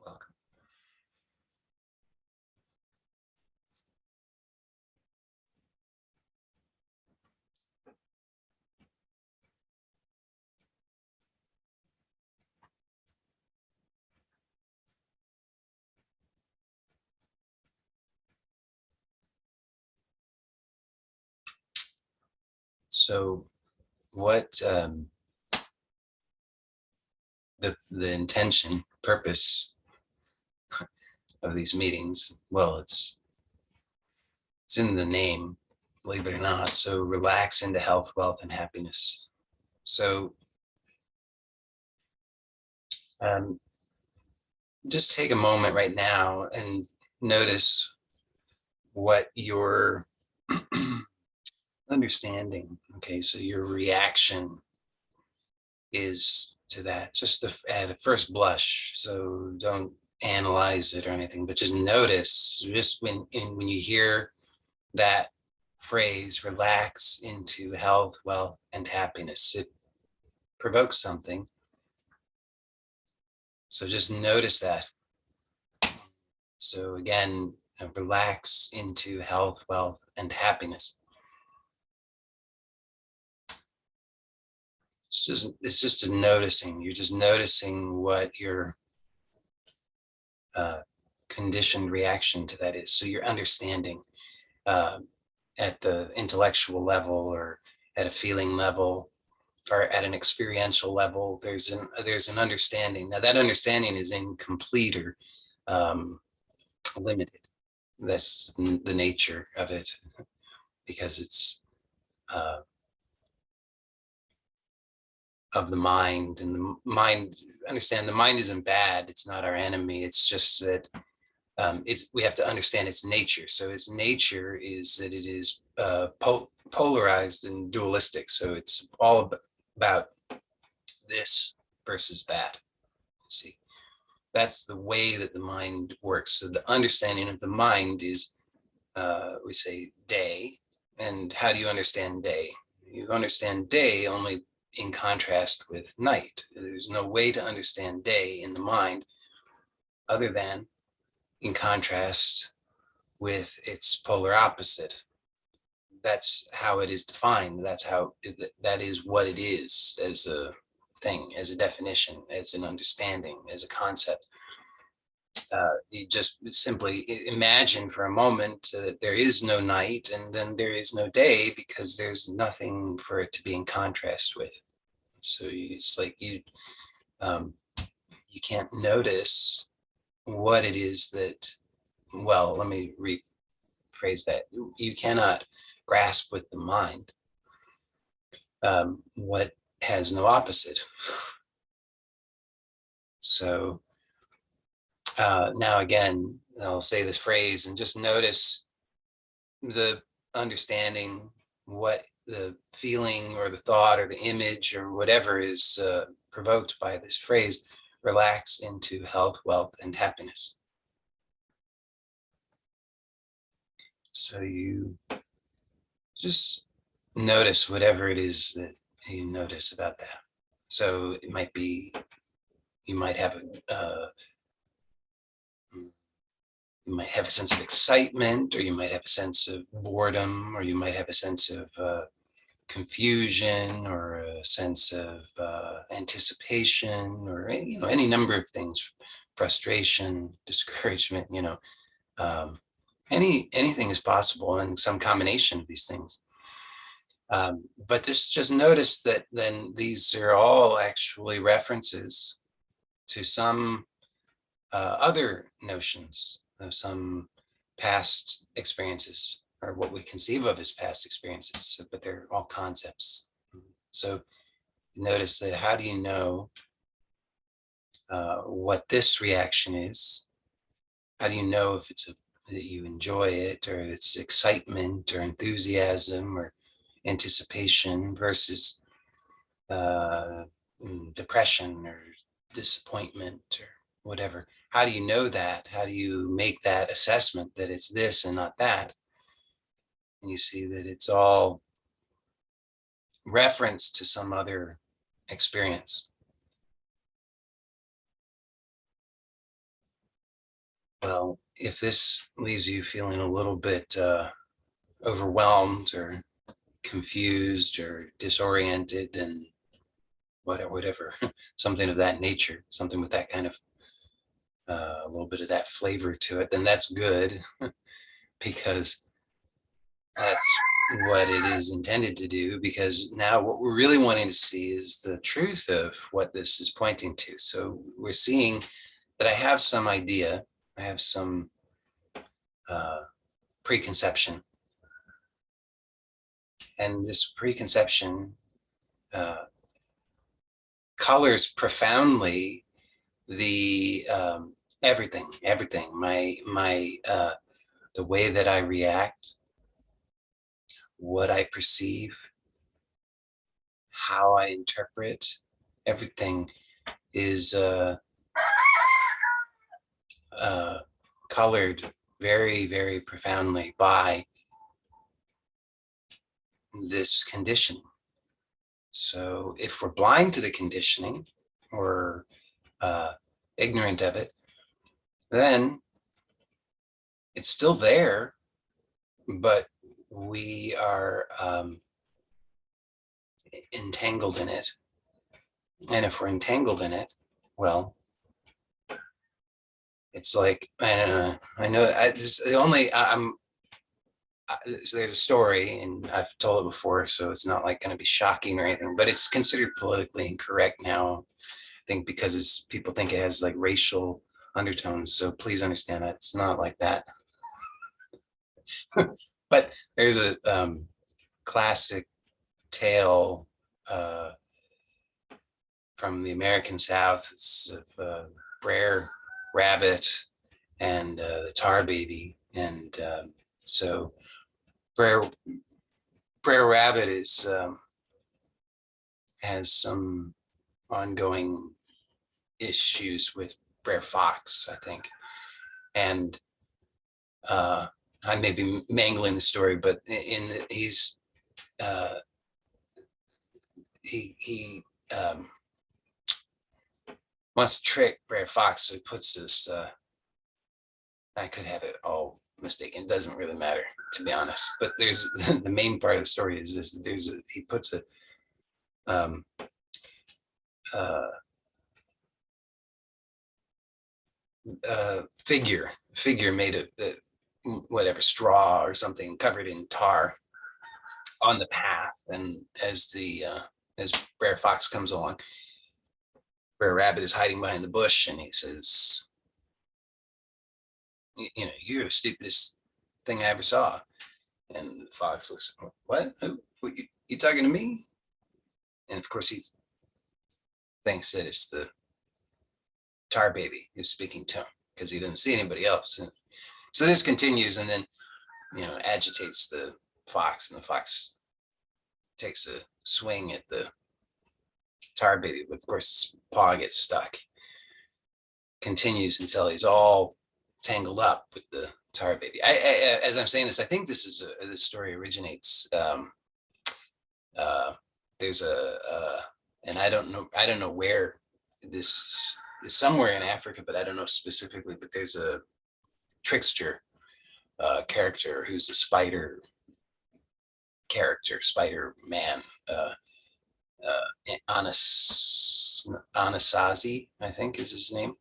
welcome. So what the intention, purpose of these meetings, well, it's in the name, believe it or not. So relax into health, wealth, and happiness. So just take a moment right now and notice what your understanding, okay, so your reaction is to that, just at a first blush. So don't analyze it or anything, but just notice, just when you hear that phrase, relax into health, wealth, and happiness, it provokes something. So just notice that. So again, relax into health, wealth, and happiness. It's just a noticing. You're just noticing what your conditioned reaction to that is. So you're understanding at the intellectual level, or at a feeling level, or at an experiential level. There's an understanding. Now that understanding is incomplete or limited. That's the nature of it, because it's of the mind, and the mind, understand, the mind isn't bad. It's not our enemy. It's just that we have to understand its nature. So its nature is that it is polarized and dualistic. So it's all about this versus that. See, that's the way that the mind works. So the understanding of the mind is, we say day. And how do you understand day? You understand day only in contrast with night. There's no way to understand day in the mind other than in contrast with its polar opposite. That's how it is defined. That is what it is, as a thing, as a definition, as an understanding, as a concept. You just simply imagine for a moment that there is no night and then there is no day, because there's nothing for it to be in contrast with. So it's like you can't notice what it is that, well, let me rephrase that. You cannot grasp with the mind what has no opposite. So now again, I'll say this phrase and just notice the understanding, what the feeling or the thought or the image or whatever is provoked by this phrase. Relax into health, wealth, and happiness. So you just notice whatever it is that you notice about that. So it might be, you might have you might have a sense of excitement, or you might have a sense of boredom, or you might have a sense of confusion, or a sense of anticipation, or any number of things, frustration, discouragement. Anything is possible, and some combination of these things. But just notice that then these are all actually references to some other notions of some past experiences, or what we conceive of as past experiences, but they're all concepts. So notice that, how do you know what this reaction is? How do you know if it's that you enjoy it, or it's excitement or enthusiasm or anticipation, versus depression or disappointment or whatever? How do you know that? How do you make that assessment that it's this and not that? And you see that it's all reference to some other experience. Well, if this leaves you feeling a little bit overwhelmed or confused or disoriented and whatever, something of that nature, something with that kind of a little bit of that flavor to it, then that's good because that's what it is intended to do. Because now what we're really wanting to see is the truth of what this is pointing to. So we're seeing that I have some idea, I have some preconception, and this preconception colors profoundly the everything, my the way that I react, what I perceive, how I interpret. Everything is uh, colored very, very profoundly by this condition. So if we're blind to the conditioning or ignorant of it, then it's still there, but we are entangled in it. And if we're entangled in it, well, it's like I know it's the only so there's a story, and I've told it before, so it's not like going to be shocking or anything, but it's considered politically incorrect now. I think because people think it has like racial undertones. So please understand that it's not like that. But there's a classic tale from the American South. It's of Brer Rabbit and the Tar Baby, and so Brer Rabbit is has some ongoing issues with Brer Fox, I think, and I may be mangling the story, but uh, he wants to trick Brer Fox, so he puts this. I could have it all mistaken. It doesn't really matter, to be honest. But there's the main part of the story is this: he puts a um, uh, figure made of whatever straw or something covered in tar on the path, and as Brer Fox comes along, Brer Rabbit is hiding behind the bush, and he says, "You know, you're the stupidest thing I ever saw." And the fox looks, "What? Who? What, you talking to me?" And of course, he thinks that it's the Tar Baby who's speaking to him because he doesn't see anybody else. And so this continues, and then agitates the fox, and the fox takes a swing at the Tar Baby, but of course his paw gets stuck. Continues until he's all tangled up with the Tar Baby. As I'm saying this, I think this story originates. There's and I don't know where this is, somewhere in Africa, but I don't know specifically. But there's a trickster character who's a spider character, Spider Man. Anasazi, I think is his name.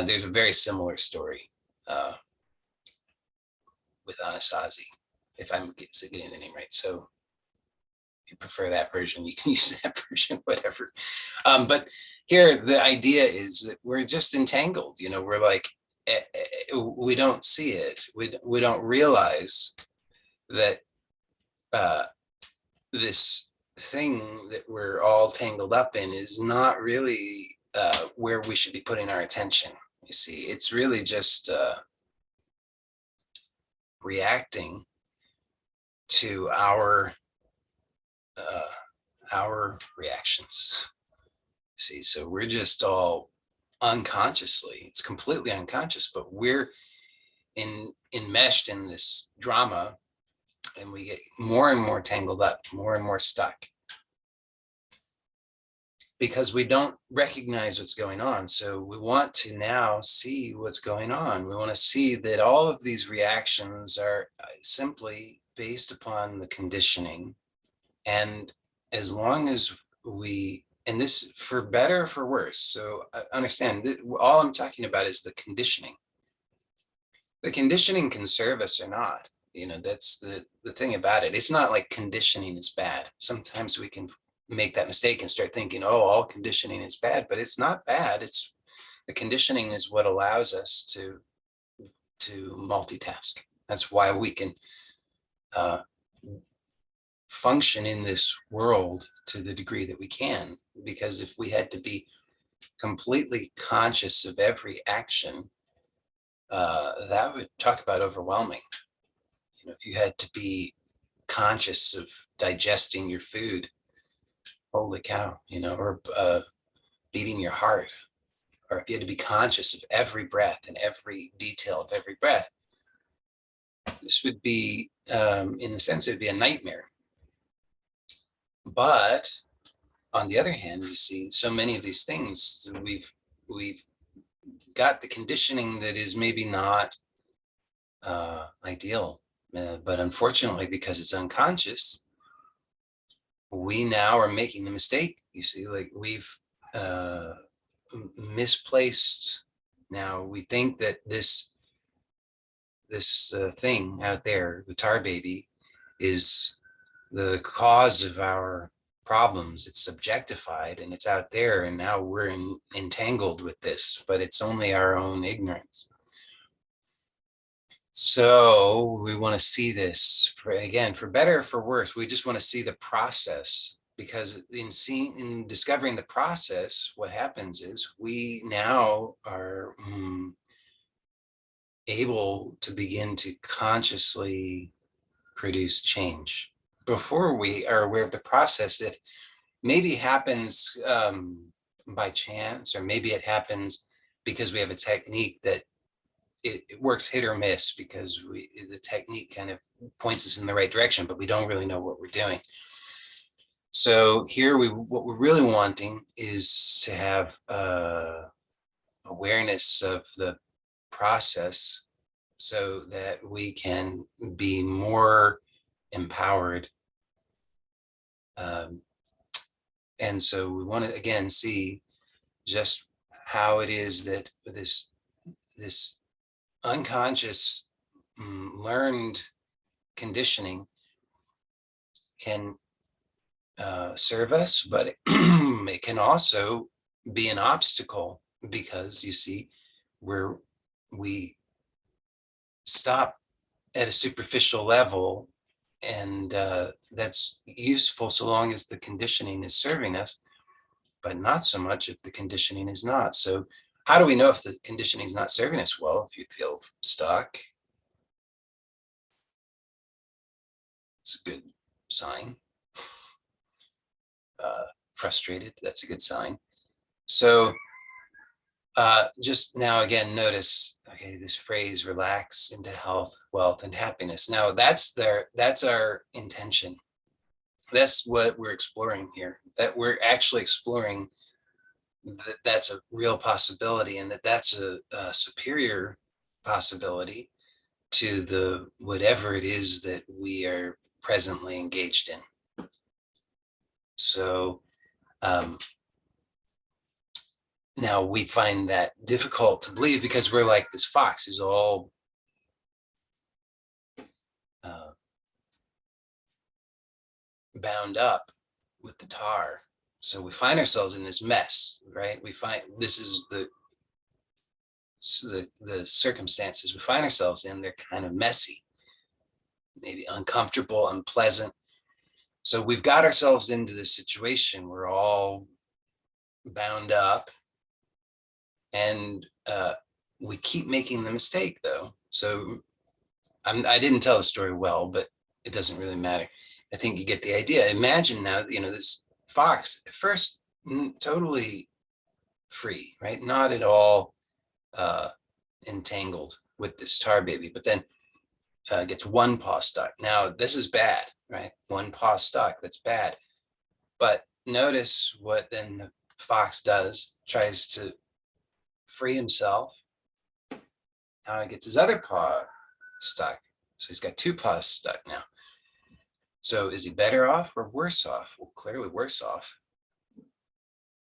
There's a very similar story with Anasazi, if I'm getting the name right. So if you prefer that version, you can use that version, whatever. But here, the idea is that we're just entangled. We're like, we don't see it. We don't realize that this thing that we're all tangled up in is not really where we should be putting our attention. You see, it's really just reacting to our reactions. See, so we're just all unconsciously. It's completely unconscious, but we're enmeshed in this drama, and we get more and more tangled up, more and more stuck. because we don't recognize what's going on. So we want to now see what's going on. We want to see that all of these reactions are simply based upon the conditioning. And as long as and this for better or for worse. So understand that all I'm talking about is the conditioning. The conditioning can serve us or not. That's the thing about it. It's not like conditioning is bad. Sometimes we can make that mistake and start thinking, oh, all conditioning is bad, but it's not bad. It's the conditioning is what allows us to multitask. That's why we can function in this world to the degree that we can. Because if we had to be completely conscious of every action, that would talk about overwhelming. If you had to be conscious of digesting your food, holy cow, or beating your heart, or if you had to be conscious of every breath and every detail of every breath, this would be, in a sense, it would be a nightmare. But on the other hand, you see so many of these things, we've got the conditioning that is maybe not ideal, but unfortunately, because it's unconscious, we now are making the mistake. You see, like we've misplaced. Now we think that this thing out there, the tar baby, is the cause of our problems. It's subjectified and it's out there, and now we're entangled with this, but it's only our own ignorance. So we want to see this for better or for worse. We just want to see the process, because in discovering the process, what happens is we now are able to begin to consciously produce change. Before we are aware of the process, that maybe happens by chance, or maybe it happens because we have a technique that it works hit or miss, because the technique kind of points us in the right direction, but we don't really know what we're doing. So here what we're really wanting is to have awareness of the process, so that we can be more empowered. And so we want to again see just how it is that this unconscious learned conditioning can serve us, but it can also be an obstacle, because you see, we stop at a superficial level, and that's useful so long as the conditioning is serving us, but not so much if the conditioning is not. So how do we know if the conditioning is not serving us? Well, if you feel stuck, it's a good sign. Frustrated, that's a good sign. So just now again, notice, okay, this phrase, relax into health, wealth, and happiness. Now that's our intention. That's what we're exploring here, that we're actually exploring that's a real possibility, and that's a superior possibility to the whatever it is that we are presently engaged in. So now we find that difficult to believe, because we're like this fox who's all bound up with the tar. So we find ourselves in this mess, right? We find this is the circumstances we find ourselves in. They're kind of messy, maybe uncomfortable, unpleasant. So we've got ourselves into this situation. We're all bound up, and we keep making the mistake, though. So I didn't tell the story well, but it doesn't really matter. I think you get the idea. Imagine now, this fox at first totally free, right? Not at all entangled with this tar baby, but then gets one paw stuck. Now this is bad, right? One paw stuck, that's bad. But notice what then the fox does, tries to free himself. Now he gets his other paw stuck. So he's got two paws stuck now. So is he better off or worse off? Well, clearly worse off.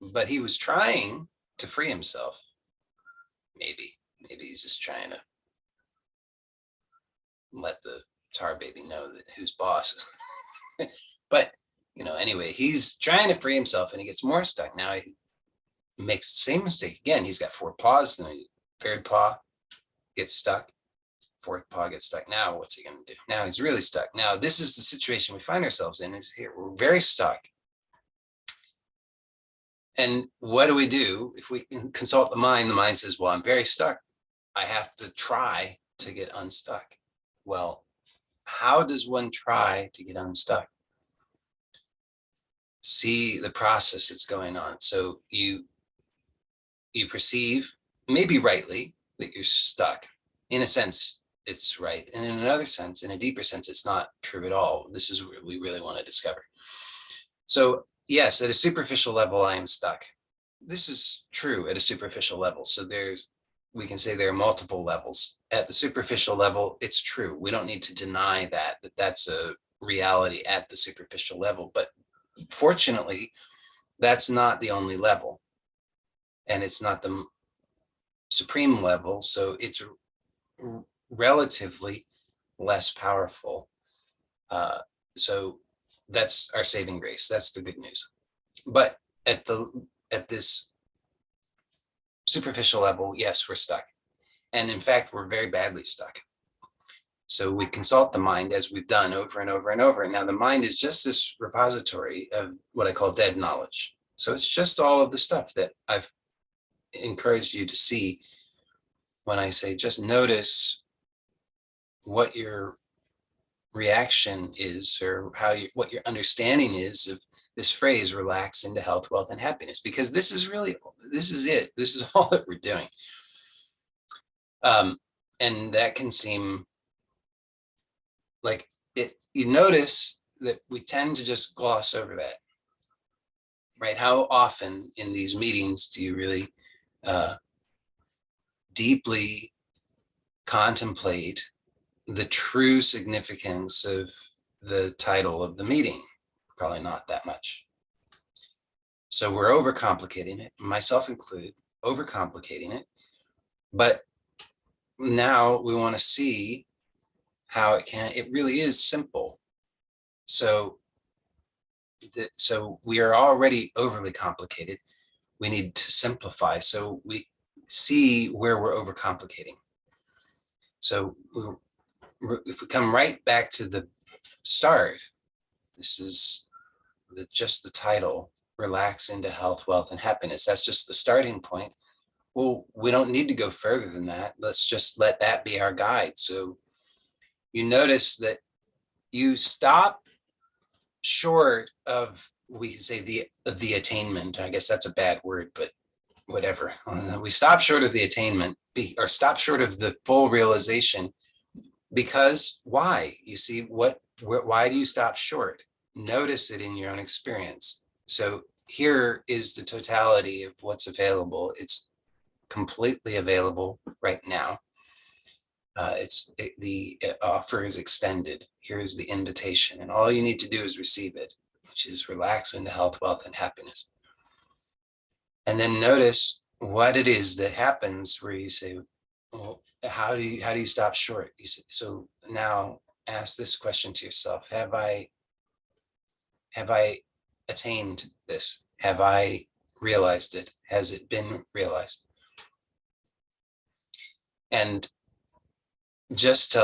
But he was trying to free himself. Maybe he's just trying to let the tar baby know that who's boss. But, anyway, he's trying to free himself and he gets more stuck. Now he makes the same mistake again. He's got four paws, and the third paw gets stuck. Fourth paw gets stuck. Now what's he going to do? Now he's really stuck. Now this is the situation we find ourselves in, is here. We're very stuck. And what do we do? If we consult the mind says, well, I'm very stuck. I have to try to get unstuck. Well, how does one try to get unstuck? See the process that's going on. So you perceive, maybe rightly, that you're stuck. In a sense, it's right. And in another sense, in a deeper sense, it's not true at all. This is what we really want to discover. So yes, at a superficial level, I am stuck. This is true at a superficial level. So we can say there are multiple levels. At the superficial level, it's true. We don't need to deny that that's a reality at the superficial level. But fortunately, that's not the only level. And it's not the supreme level. So it's relatively less powerful. So that's our saving grace. That's the good news. But at this superficial level, yes, we're stuck. And in fact, we're very badly stuck. So we consult the mind, as we've done over and over and over. And now the mind is just this repository of what I call dead knowledge. So it's just all of the stuff that I've encouraged you to see when I say just notice what your reaction is, or what your understanding is of this phrase, relax into health, wealth, and happiness, because this is it. This is all that we're doing. And that can seem like it. You notice that we tend to just gloss over that, right? How often in these meetings do you really deeply contemplate the true significance of the title of the meeting? Probably not that much. So we're overcomplicating it, myself included, overcomplicating it. But now we want to see how it really is simple. So we are already overly complicated. We need to simplify. So we see where we're overcomplicating. So if we come right back to the start, this is just the title, Relax into Health, Wealth, and Happiness. That's just the starting point. Well, we don't need to go further than that. Let's just let that be our guide. So you notice that you stop short of, we can say, the attainment. I guess that's a bad word, but whatever. We stop short of the attainment, or stop short of the full realization. Because why? You see, why do you stop short? Notice it in your own experience. So here is the totality of what's available. It's completely available right now. The offer is extended. Here is the invitation, and all you need to do is receive it, which is relax into health, wealth, and happiness. And then notice what it is that happens where you say, well, how do you stop short? You say, so now ask this question to yourself: Have I attained this? Have I realized it? Has it been realized? And just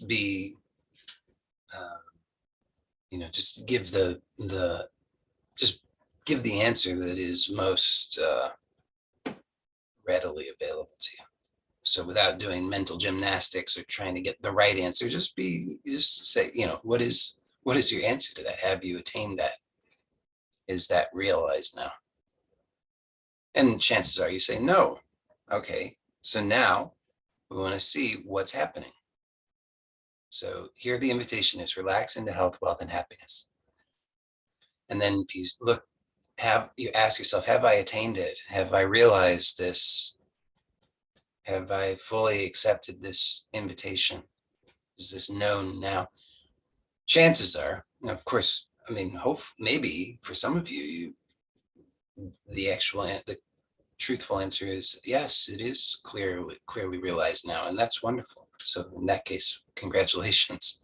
be, just give give the answer that is most readily available to you. So without doing mental gymnastics or trying to get the right answer, just say, what is your answer to that? Have you attained that? Is that realized now? And chances are you say no. Okay, so now we want to see what's happening. So here the invitation is: relax into health, wealth, and happiness. And then if you look you ask yourself, have I attained it? Have I realized this? Have I fully accepted this invitation? Is this known now? Chances are, of course, I mean, hope maybe for some of you, the truthful answer is yes, it is clearly realized now, and that's wonderful. So in that case, congratulations.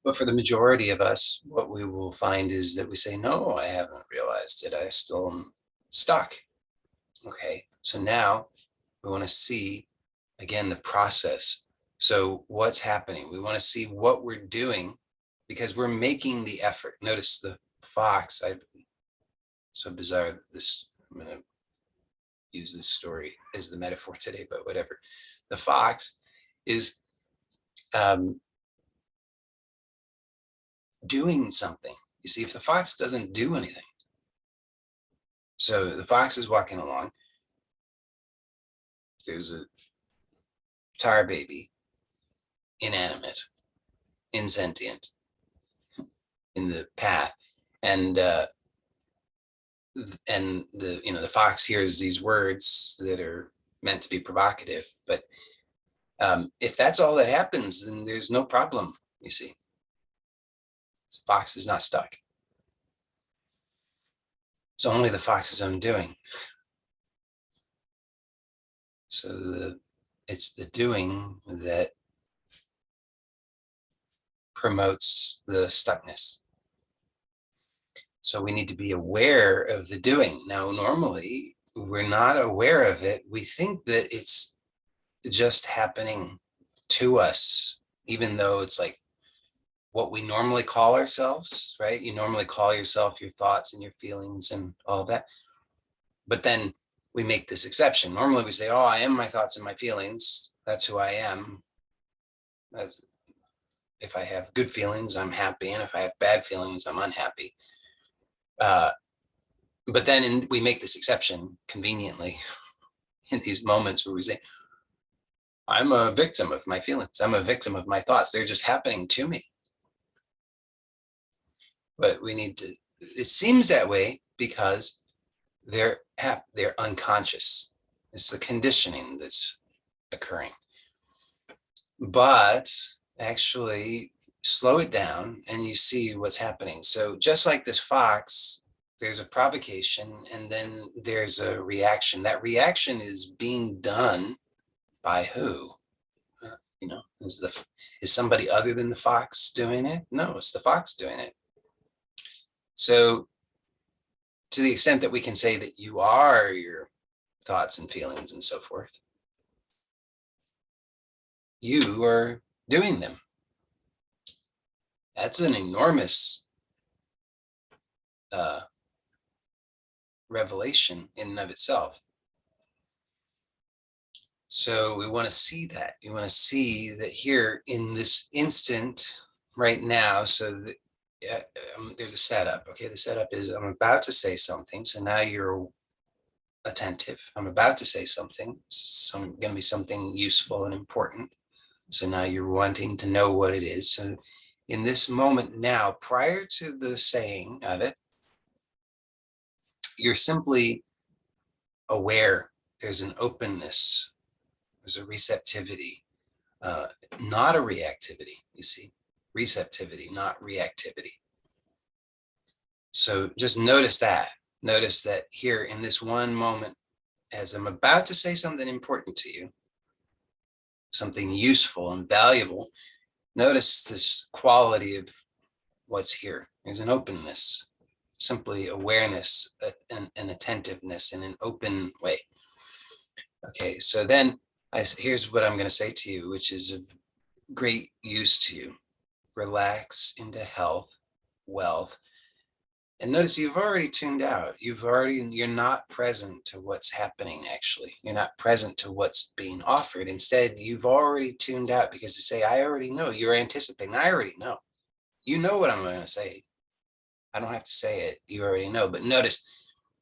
But for the majority of us, what we will find is that we say, no, I haven't realized it. I still am stuck. Okay, so now we want to see, again, the process. So what's happening? We want to see what we're doing because we're making the effort. Notice the fox. So bizarre that I'm going to use this story as the metaphor today, but whatever. The fox is doing something. You see, if the fox doesn't do anything, so the fox is walking along, there's a tar baby, inanimate, insentient, in the path, and the fox hears these words that are meant to be provocative, but if that's all that happens, then there's no problem. You see, the fox is not stuck. It's only the fox's own doing. So it's the doing that promotes the stuckness. So we need to be aware of the doing. Now, normally we're not aware of it. We think that it's just happening to us, even though it's like what we normally call ourselves, right? You normally call yourself your thoughts and your feelings and all of that. But then we make this exception. Normally we say, oh, I am my thoughts and my feelings. That's who I am. That's, if I have good feelings, I'm happy. And if I have bad feelings, I'm unhappy. But then we make this exception conveniently in these moments where we say, I'm a victim of my feelings. I'm a victim of my thoughts. They're just happening to me. But we need to, it seems that way because they're unconscious. It's the conditioning that's occurring. But actually slow it down and you see what's happening. So just like this fox, there's a provocation and then there's a reaction. That reaction is being done by who? Is somebody other than the fox doing it? No, it's the fox doing it. So to the extent that we can say that you are your thoughts and feelings and so forth, you are doing them. That's an enormous revelation in and of itself. So we want to see that. You want to see that here in this instant right now. So that there's a setup. Okay, the setup is I'm about to say something. So now you're attentive. I'm about to say something. It's going to be something useful and important. So now you're wanting to know what it is. So in this moment now, prior to the saying of it, you're simply aware. There's an openness. There's a receptivity, not a reactivity, you see. Receptivity, not reactivity. So just notice that. Notice that here in this one moment, as I'm about to say something important to you, something useful and valuable, notice this quality of what's here. There's an openness, simply awareness and attentiveness in an open way. Okay, so then here's what I'm going to say to you, which is of great use to you. Relax into health, wealth. And notice you've already tuned out. You're not present to what's happening, actually. You're not present to what's being offered. Instead, you've already tuned out because you say, I already know. You're anticipating. I already know. You know what I'm going to say. I don't have to say it. You already know. But notice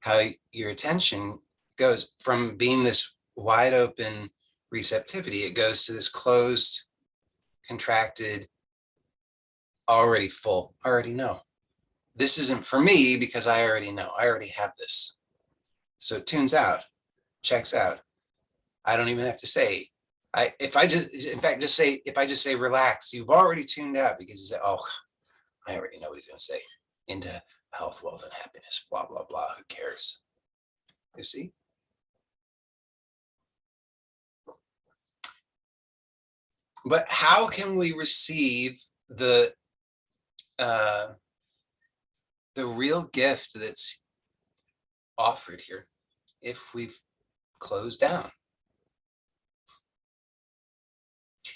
how your attention goes from being this wide open receptivity. It goes to this closed, contracted, already full, already know. this isn't for me because I already know, I already have this. So it tunes out, checks out. I don't even have to say, if I just say relax, you've already tuned out because you say, oh, I already know what he's going to say. Into health, wealth, and happiness, blah, blah, blah. Who cares? You see? But how can we receive uh, the real gift that's offered here if we've closed down?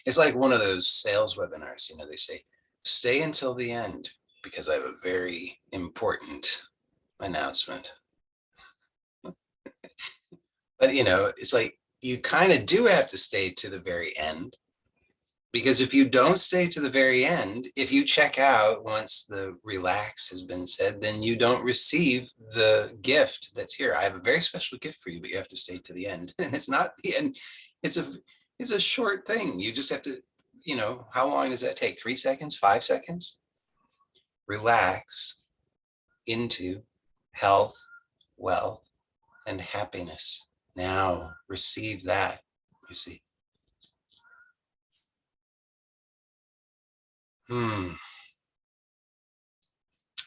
It's like one of those sales webinars, they say, stay until the end because I have a very important announcement. But, it's like you kind of do have to stay to the very end, because if you don't stay to the very end, if you check out once the relax has been said, then you don't receive the gift that's here. I have a very special gift for you, but you have to stay to the end. And it's not the end. It's a short thing. You just have to, how long does that take? 3 seconds, 5 seconds? Relax into health, wealth, and happiness. Now receive that, you see.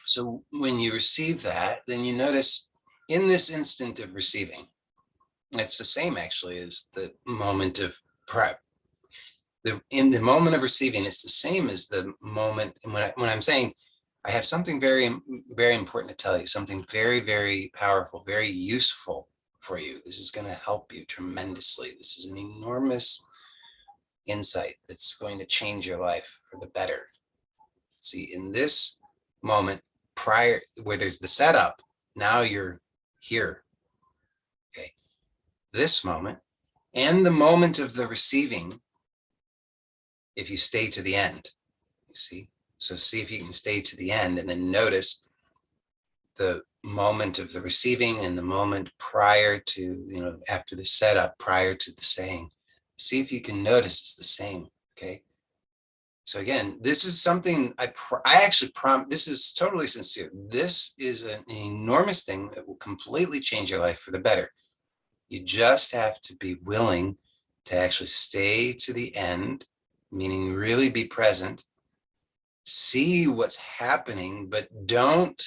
So when you receive that, then you notice in this instant of receiving, it's the same actually as the moment of prep. In the moment of receiving, it's the same as the moment when I'm saying I have something very, very important to tell you, something very, very powerful, very useful for you. This is going to help you tremendously. This is an enormous insight that's going to change your life for the better. See, in this moment prior, where there's the setup, now you're here. Okay. This moment and the moment of the receiving, if you stay to the end, you see. So see if you can stay to the end and then notice the moment of the receiving and the moment prior to, after the setup, prior to the saying. See if you can notice it's the same. Okay. So again, this is something I actually this is totally sincere. This is an enormous thing that will completely change your life for the better. You just have to be willing to actually stay to the end, meaning really be present, see what's happening, but don't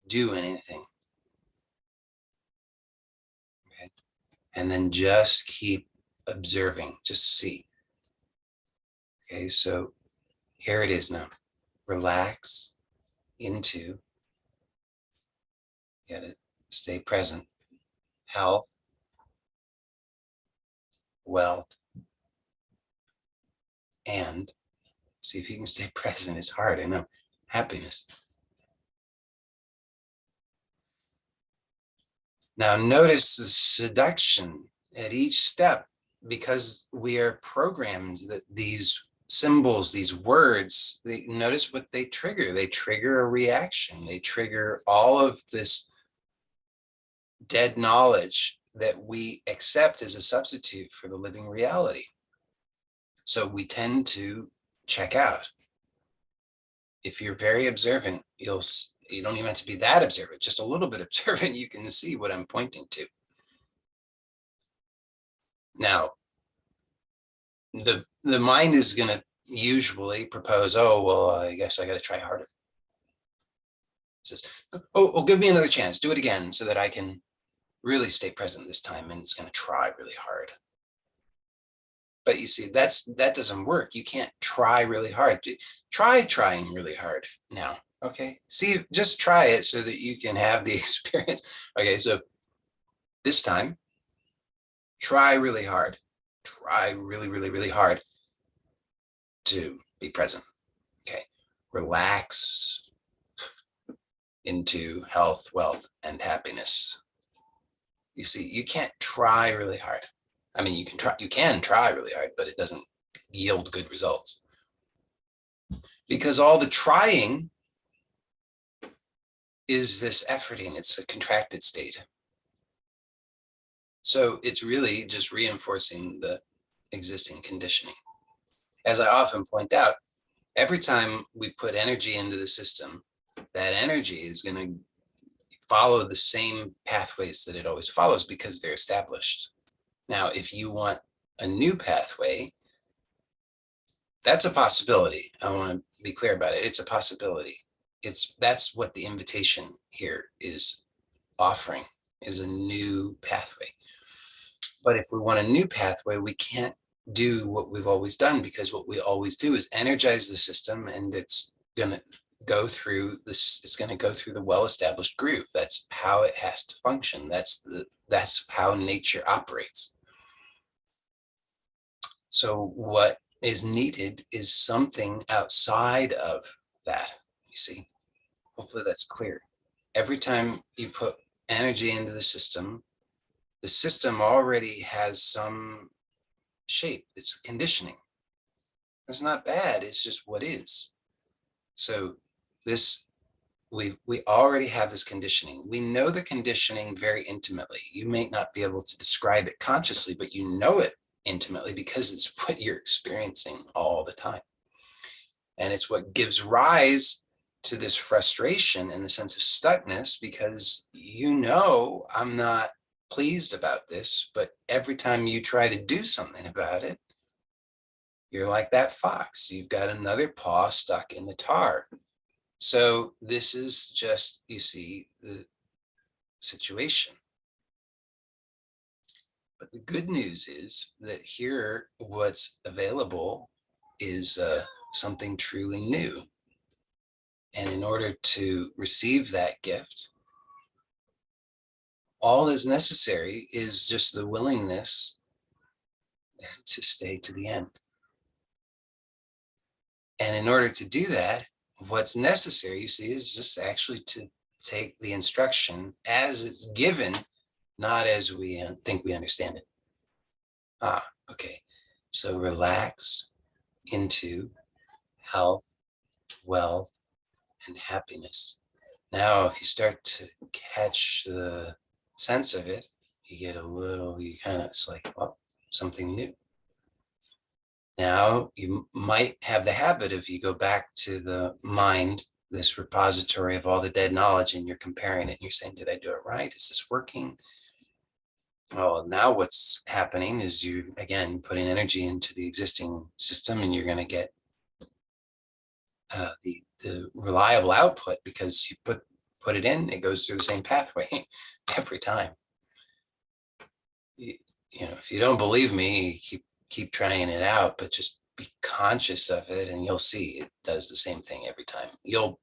do anything. Okay. And then just keep observing, just see. Okay, so here it is now. Relax into, get it, stay present. Health, wealth, and see if you can stay present. It's hard, I know. Happiness. Now notice the seduction at each step, because we are programmed that these symbols, these words, notice what they trigger. They trigger a reaction. They trigger all of this dead knowledge that we accept as a substitute for the living reality. So we tend to check out. If you're very observant, you don't even have to be that observant, just a little bit observant, you can see what I'm pointing to. Now, the mind is going to usually propose, oh, well, I guess I got to try harder. It says, oh, give me another chance, do it again so that I can really stay present this time, and it's going to try really hard. But you see, that doesn't work. You can't try really hard. Try trying really hard now. Okay, see, just try it so that you can have the experience. Okay, so this time, try really hard. Try really, really, really hard to be present. Okay, relax into health, wealth, and happiness. You see, you can't try really hard. I mean, you can try really hard, but it doesn't yield good results. Because all the trying is this efforting. It's a contracted state. So it's really just reinforcing the existing conditioning. As I often point out, every time we put energy into the system, that energy is going to follow the same pathways that it always follows because they're established. Now, if you want a new pathway, that's a possibility. I want to be clear about it. It's a possibility. That's what the invitation here is offering, is a new pathway. But if we want a new pathway, we can't do what we've always done, because what we always do is energize the system, and it's going to go through this. It's going to go through the well-established groove. That's how it has to function. That's how nature operates. So what is needed is something outside of that. You see, hopefully that's clear. Every time you put energy into the system already has some shape. It's conditioning. It's not bad. It's just what is. So this, we already have this conditioning. We know the conditioning very intimately. You may not be able to describe it consciously, but you know it intimately because it's what you're experiencing all the time. And it's what gives rise to this frustration and the sense of stuckness, because you know I'm not pleased about this, but every time you try to do something about it, you're like that fox. You've got another paw stuck in the tar. So this is just, you see, the situation. But the good news is that here, what's available is something truly new. And in order to receive that gift, all that's necessary is just the willingness to stay to the end. And in order to do that, what's necessary, you see, is just actually to take the instruction as it's given, not as we think we understand it. Okay. So relax into health, wealth, and happiness. Now, if you start to catch the sense of it, you get a little, you kind of, it's like, well, something new. Now, you might have the habit of, you go back to the mind, this repository of all the dead knowledge, and you're comparing it and you're saying, did I do it right? Is this working? Well, now what's happening is you, again, putting energy into the existing system, and you're going to get the reliable output, because you put it in, it goes through the same pathway every time. You know, if you don't believe me, keep trying it out, but just be conscious of it, and you'll see it does the same thing every time. You'll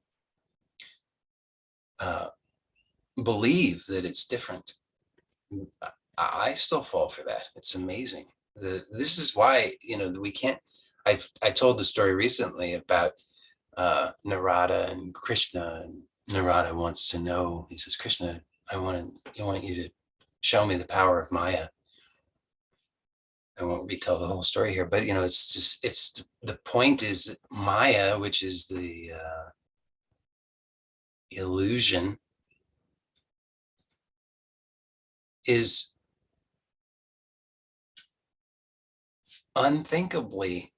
believe that it's different. I still fall for that. It's amazing. This is why, you know, we can't. I told the story recently about Narada and Krishna, and Narada wants to know. He says, Krishna, I want you to show me the power of Maya. I won't retell the whole story here, but you know, it's just, the point is Maya, which is the illusion, is unthinkably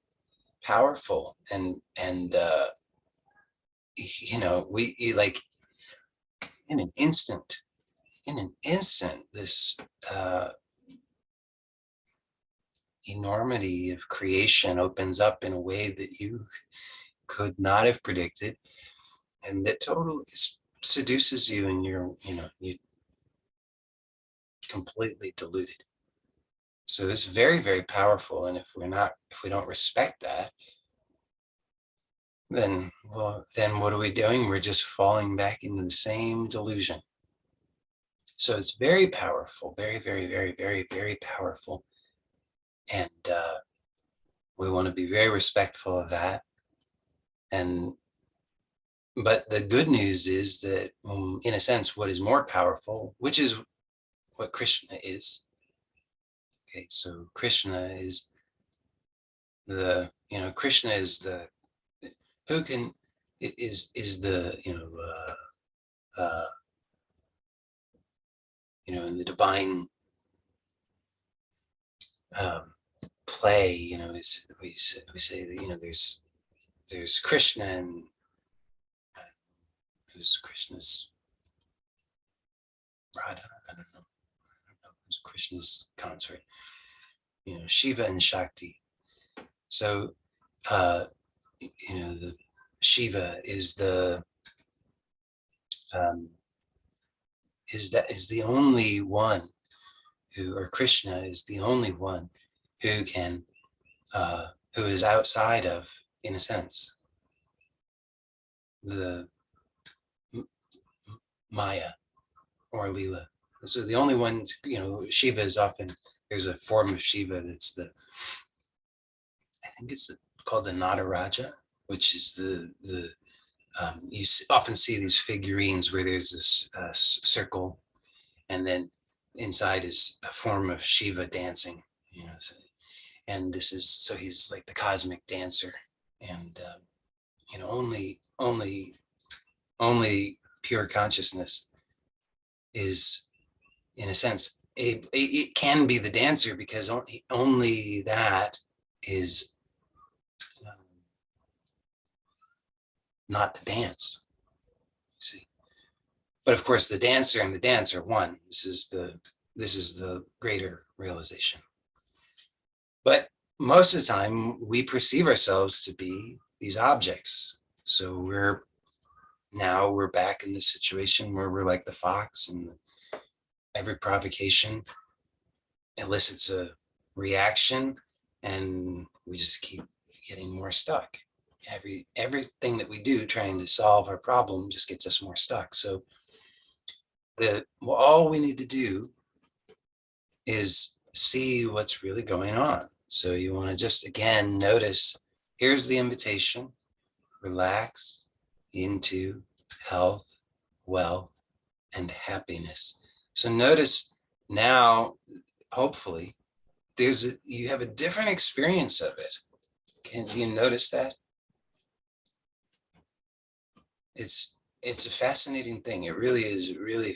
powerful, and you know, like in an instant, this enormity of creation opens up in a way that you could not have predicted, and that totally seduces you, and you completely deluded. So it's very, very powerful. And if we don't respect that, then what are we doing? We're just falling back into the same delusion. So it's very powerful, very, very, very, very, very powerful. And we want to be very respectful of that. But the good news is that, in a sense, what is more powerful, which is what Krishna is. Okay, so Krishna is Krishna is the, who can, is the, in the divine play, we say that, there's there's Krishna and who's Krishna's Radha? I don't know. Who's Krishna's consort? Shiva and Shakti. So, the Shiva is um, the only one or Krishna is the only one who can, who is outside of, in a sense, the Maya or Leela. So the only one, Shiva is often, there's a form of Shiva that's I think it's called the Nataraja, which is you often see these figurines where there's this circle, and then inside is a form of Shiva dancing, and so he's like the cosmic dancer, and only pure consciousness is, in a sense, it can be the dancer, because only that is not the dance. See, but of course, the dancer and the dance are one. This is the greater realization. But most of the time, we perceive ourselves to be these objects. So we're back in this situation where we're like the fox, and every provocation elicits a reaction, and we just keep getting more stuck. Everything that we do trying to solve our problem just gets us more stuck. So all we need to do is see what's really going on. So you want to just, again, notice, here's the invitation: relax into health, wealth, and happiness. So notice now, hopefully, you have a different experience of it. Do you notice that? It's a fascinating thing. It really is really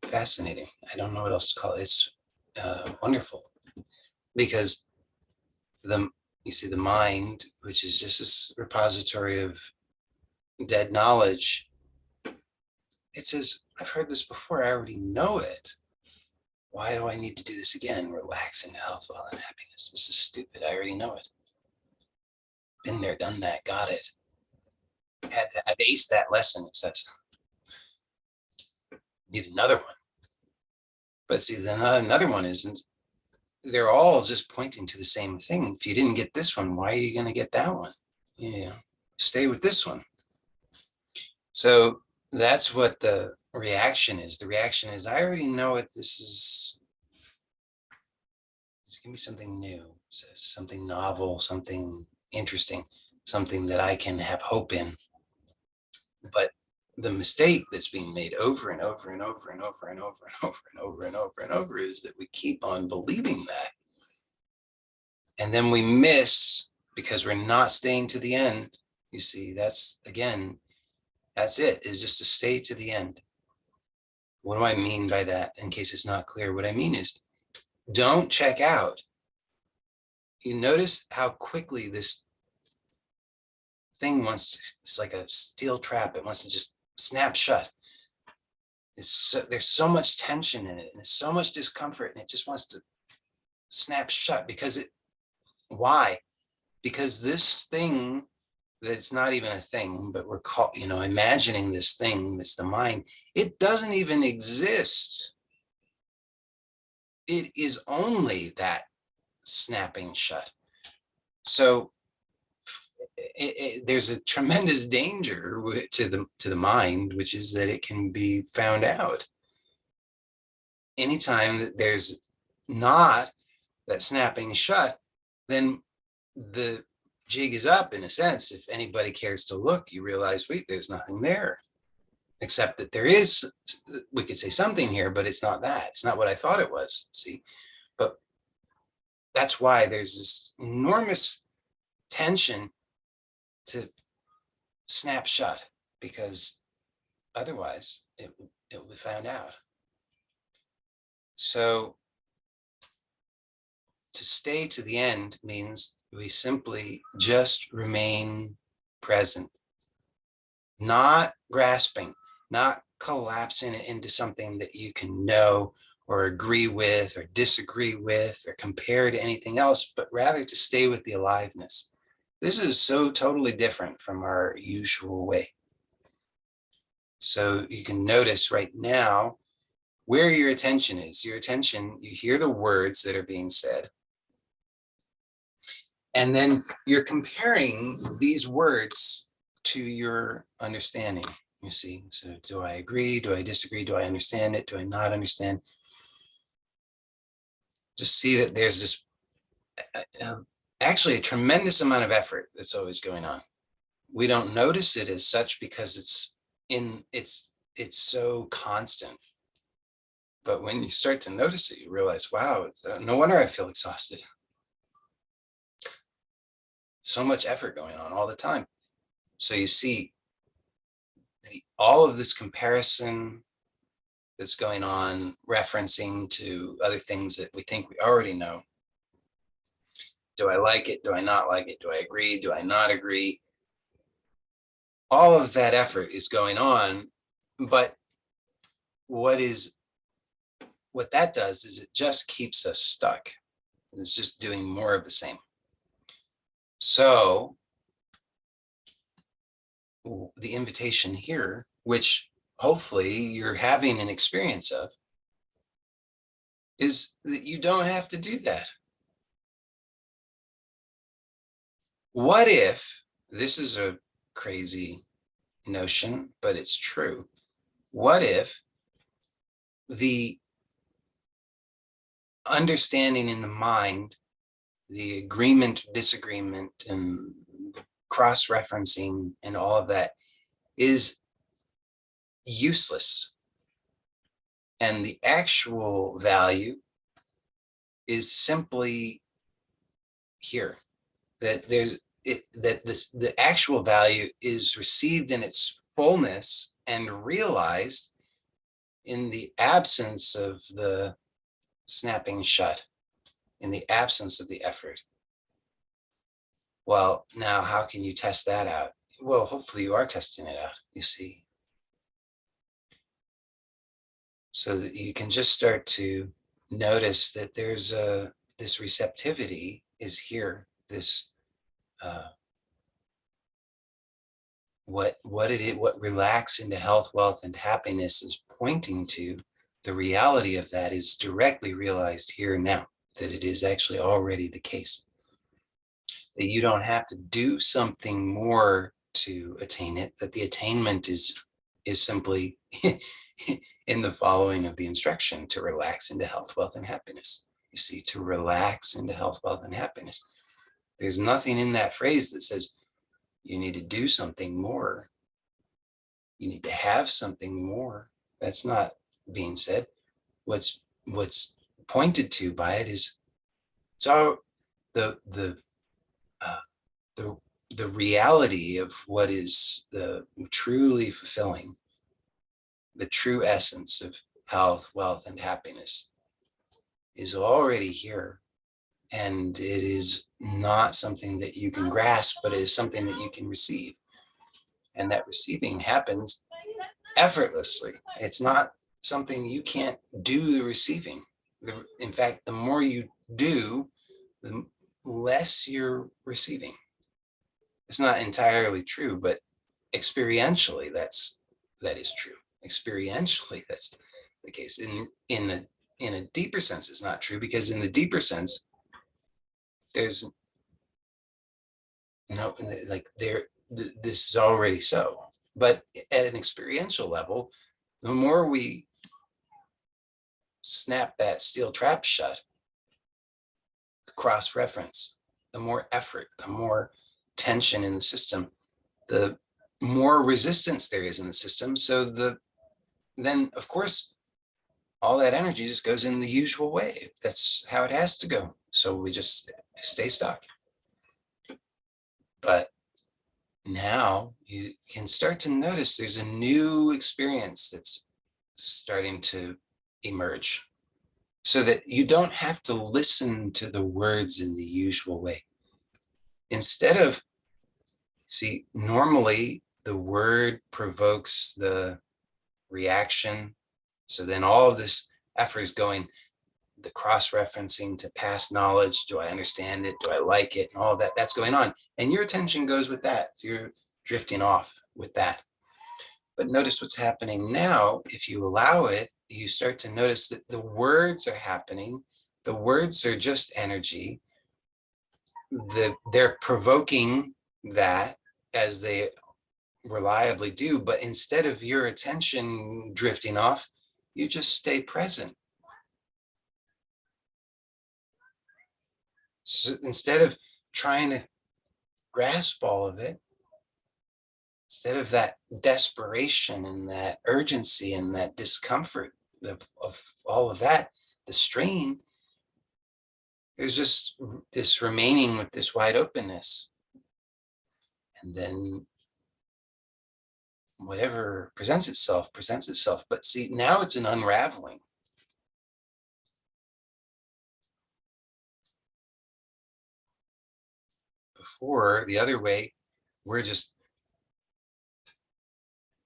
fascinating. I don't know what else to call it. It's wonderful, because you see the mind, which is just this repository of dead knowledge. It says, I've heard this before, I already know it. Why do I need to do this again? Relax into health, wealth, and happiness. This is stupid. I already know it. Been there, done that, got it. I've aced that lesson, it says. Need another one. But see, then another one isn't. They're all just pointing to the same thing. If you didn't get this one, why are you going to get that one? Stay with this one. So that's what the reaction is. The reaction is, I already know it. This is, give me something new, something novel, something interesting, something that I can have hope in. But the mistake that's being made over and over and over and over and over and over and over and over and over is that we keep on believing that. And then we miss, because we're not staying to the end. You see, that's it, is just to stay to the end. What do I mean by that? In case it's not clear, what I mean is, don't check out. You notice how quickly this thing it's like a steel trap. It wants to just snap shut. There's so much tension in it, and it's so much discomfort, and it just wants to snap shut. Why? Because this thing, that's not even a thing, but we're imagining this thing, that's the mind, it doesn't even exist. It is only that snapping shut. So there's a tremendous danger to the mind, which is that it can be found out. Anytime that there's not that snapping shut, then the jig is up, in a sense. If anybody cares to look, you realize, wait, there's nothing there, except that there is, we could say something here, but it's not that. It's not what I thought it was, see? But that's why there's this enormous tension to snap shut, because otherwise it will be found out. So to stay to the end means we simply just remain present, not grasping, not collapsing it into something that you can know or agree with or disagree with or compare to anything else, but rather to stay with the aliveness. This is so totally different from our usual way. So you can notice right now where your attention is. Your attention, you hear the words that are being said, and then you're comparing these words to your understanding. You see, so do I agree? Do I disagree? Do I understand it? Do I not understand? Just see that there's this actually a tremendous amount of effort that's always going on. We don't notice it as such because it's so constant. But when you start to notice it, you realize, wow, no wonder I feel exhausted. So much effort going on all the time. So you see all of this comparison that's going on, referencing to other things that we think we already know. Do I like it? Do I not like it? Do I agree? Do I not agree? All of that effort is going on, but what that does is it just keeps us stuck. It's just doing more of the same. So the invitation here, which hopefully you're having an experience of, is that you don't have to do that. What if, this is a crazy notion, but it's true. What if the understanding in the mind, the agreement, disagreement, and cross-referencing and all of that is useless, and the actual value is simply here, that the actual value is received in its fullness and realized in the absence of the snapping shut, in the absence of the effort. Well, now how can you test that out? Well, hopefully you are testing it out, you see. So that you can just start to notice that there's this receptivity is here, this what relax into health, wealth, and happiness is pointing to. The reality of that is directly realized here and now, that it is actually already the case, that you don't have to do something more to attain it, that the attainment is simply in the following of the instruction to relax into health, wealth, and happiness. You see, to relax into health, wealth, and happiness. There's nothing in that phrase that says you need to do something more. You need to have something more. That's not being said. What's pointed to by it is it's all uh, the the reality of what is the truly fulfilling, the true essence of health, wealth, and happiness is already here. And it is not something that you can grasp, but it is something that you can receive. And that receiving happens effortlessly. It's not something you can't do the receiving. In fact, the more you do, the less you're receiving. It's not entirely true, but experientially, that is true. Experientially, that's the case. In a deeper sense, it's not true, because in the deeper sense, there's no, like this is already so. But at an experiential level, the more we snap that steel trap shut, cross-reference, the more effort, the more tension in the system, the more resistance there is in the system. So then of course, all that energy just goes in the usual way. That's how it has to go. So we just stay stuck. But now you can start to notice there's a new experience that's starting to emerge, so that you don't have to listen to the words in the usual way. Instead of, see, normally the word provokes the reaction. So then all of this effort is going, the cross-referencing to past knowledge. Do I understand it? Do I like it? And all that, that's going on. And your attention goes with that. You're drifting off with that. But notice what's happening now. If you allow it, you start to notice that the words are happening. The words are just energy. They're provoking that, as they reliably do. But instead of your attention drifting off, you just stay present. So instead of trying to grasp all of it, instead of that desperation and that urgency and that discomfort of all of that, the strain, there's just this remaining with this wide openness. And then whatever presents itself, presents itself. But see, now it's an unraveling. Before, the other way, we're just,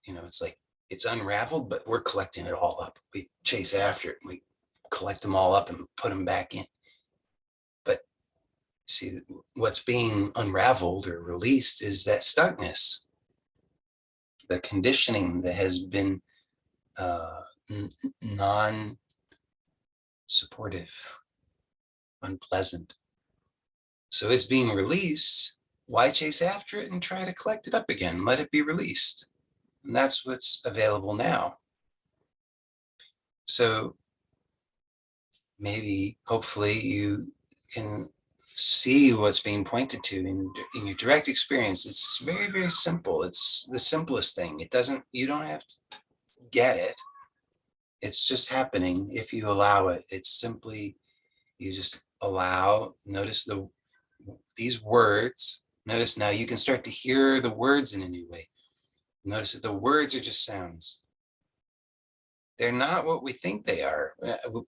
it's like it's unraveled, but we're collecting it all up. We chase after it. We collect them all up and put them back in. But see, what's being unraveled or released is that stuckness, the conditioning that has been non-supportive, unpleasant. So it's being released. Why chase after it and try to collect it up again? Let it be released. And that's what's available now. So maybe, hopefully, you can see what's being pointed to in your direct experience. It's very, very simple. It's the simplest thing. You don't have to get it. It's just happening if you allow it. It's simply, you just allow, notice these words. Notice now you can start to hear the words in a new way. Notice that the words are just sounds. They're not what we think they are.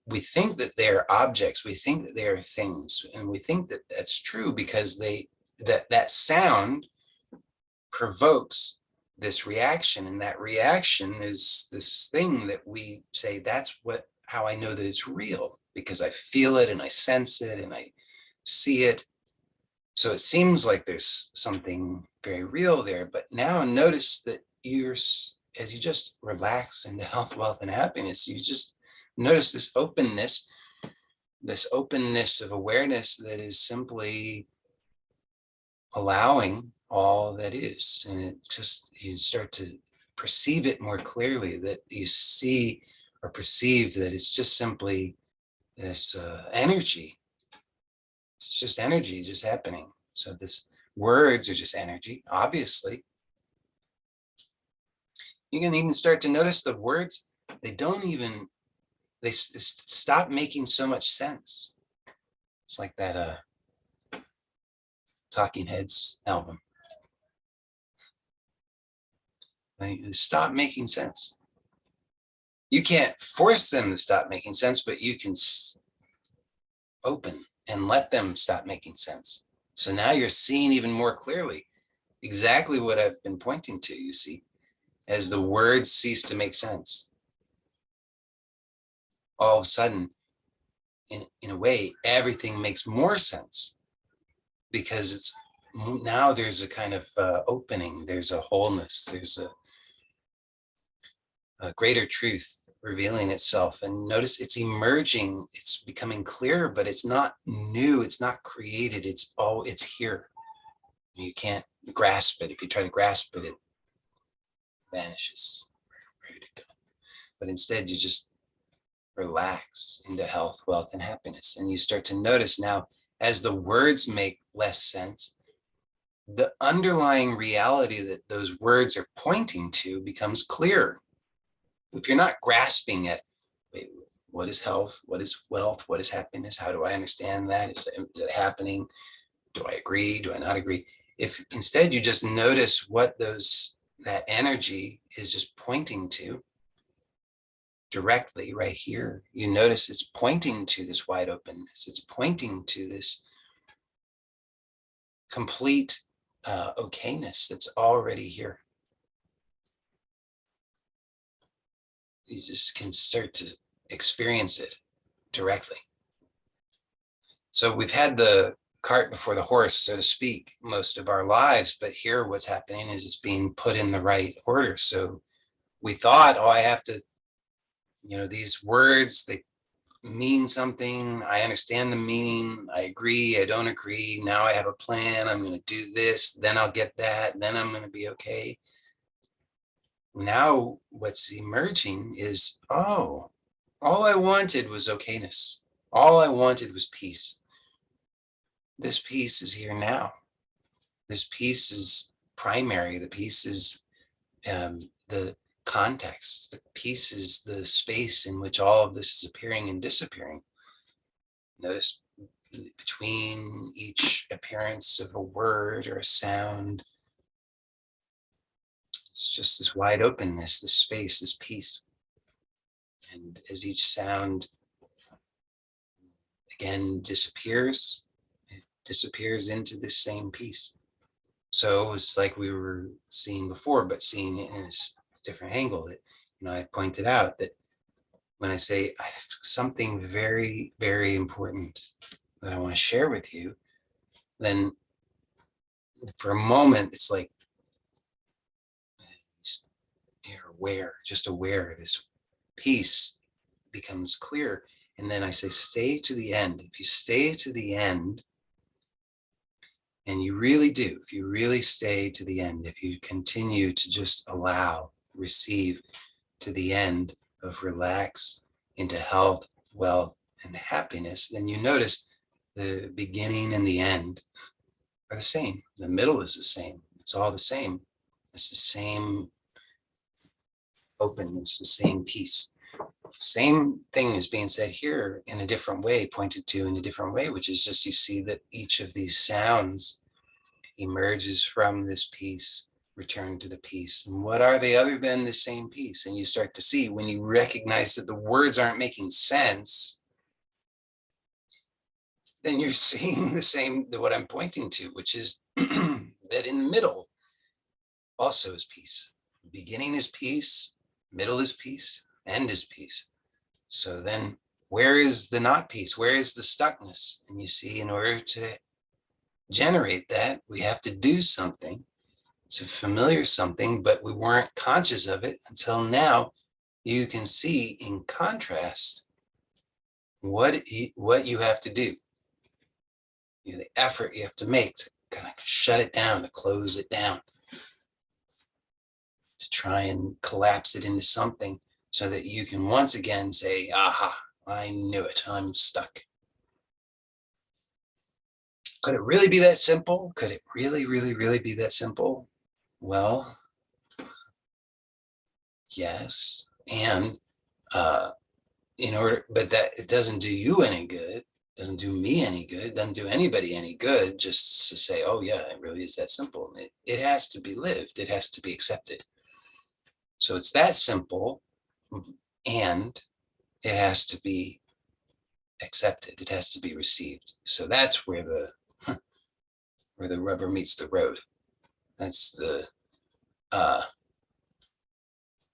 We think that they're objects. We think that they are things. And we think that that's true because that sound provokes this reaction. And that reaction is this thing that we say, that's how I know that it's real, because I feel it and I sense it and I see it. So it seems like there's something very real there. But now notice that as you just relax into health, wealth, and happiness, you just notice this openness of awareness that is simply allowing all that is. And you start to perceive it more clearly, that you see or perceive that it's just simply this energy. It's just energy just happening. So this words are just energy, obviously. You can even start to notice the words, they stop making so much sense. It's like that Talking Heads album. They stop making sense. You can't force them to stop making sense, but you can open and let them stop making sense. So now you're seeing even more clearly exactly what I've been pointing to, you see, as the words cease to make sense. All of a sudden, in a way, everything makes more sense, because now there's a kind of opening, there's a wholeness, there's a greater truth revealing itself. And notice it's emerging, it's becoming clearer, but it's not new, it's not created, it's here. You can't grasp it. If you try to grasp it, it vanishes, ready to go. But instead, you just relax into health, wealth, and happiness. And you start to notice now, as the words make less sense, the underlying reality that those words are pointing to becomes clear. If you're not grasping it, wait, what is health? What is wealth? What is happiness? How do I understand that? Is it happening? Do I agree? Do I not agree? If instead you just notice what that energy is just pointing to directly right here, you notice it's pointing to this wide openness. It's pointing to this complete okayness that's already here. You just can start to experience it directly. So we've had the cart before the horse, so to speak, most of our lives, but here what's happening is it's being put in the right order. So we thought, oh, I have to, these words, they mean something. I understand the meaning. I agree. I don't agree. Now I have a plan. I'm going to do this. Then I'll get that. Then I'm going to be okay. Now what's emerging is, oh, all I wanted was okayness. All I wanted was peace. This peace is here now. This peace is primary. The peace is the context. The peace is the space in which all of this is appearing and disappearing. Notice between each appearance of a word or a sound, it's just this wide openness, this space, this peace. And as each sound again disappears, it disappears into this same peace. So it's like we were seeing before, but seeing it in a different angle. That, I pointed out that when I say I have something very, very important that I want to share with you, then for a moment, it's like you're aware, just aware. This peace becomes clear. And then I say, stay to the end. If you stay to the end, and you really do, if you really stay to the end, if you continue to just allow, receive to the end of relax into health, wealth, and happiness, then you notice the beginning and the end are the same. The middle is the same. It's all the same. It's the same openness, the same peace. Same thing is being said here in a different way, pointed to in a different way, which is just you see that each of these sounds emerges from this peace, return to the peace. And what are they other than the same peace? And you start to see when you recognize that the words aren't making sense, then you're seeing the same, what I'm pointing to, which is that in the middle also is peace. Beginning is peace, middle is peace, end is peace. So then where is the not peace? Where is the stuckness? And you see, in order to generate that, we have to do something. It's a familiar something, but we weren't conscious of it until now. You can see in contrast what you have to do. The effort you have to make to kind of shut it down, to close it down, to try and collapse it into something so that you can once again say, aha, I knew it, I'm stuck. Could it really be that simple? Could it really, really, really be that simple? Well, yes. And but that it doesn't do you any good, doesn't do me any good, doesn't do anybody any good just to say, oh yeah, it really is that simple. It has to be lived, it has to be accepted. So it's that simple, and it has to be accepted, it has to be received. So that's where the rubber meets the road. That's the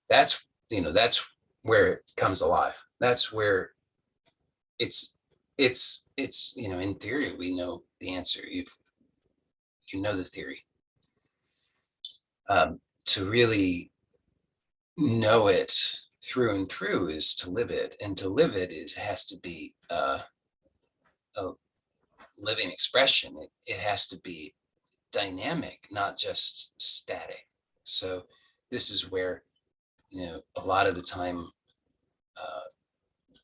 that's that's where it comes alive. That's where it's in theory we know the answer. You know the theory. To really know it through and through is to live it, and to live it has to be a living expression. It has to be dynamic, not just static. So this is where a lot of the time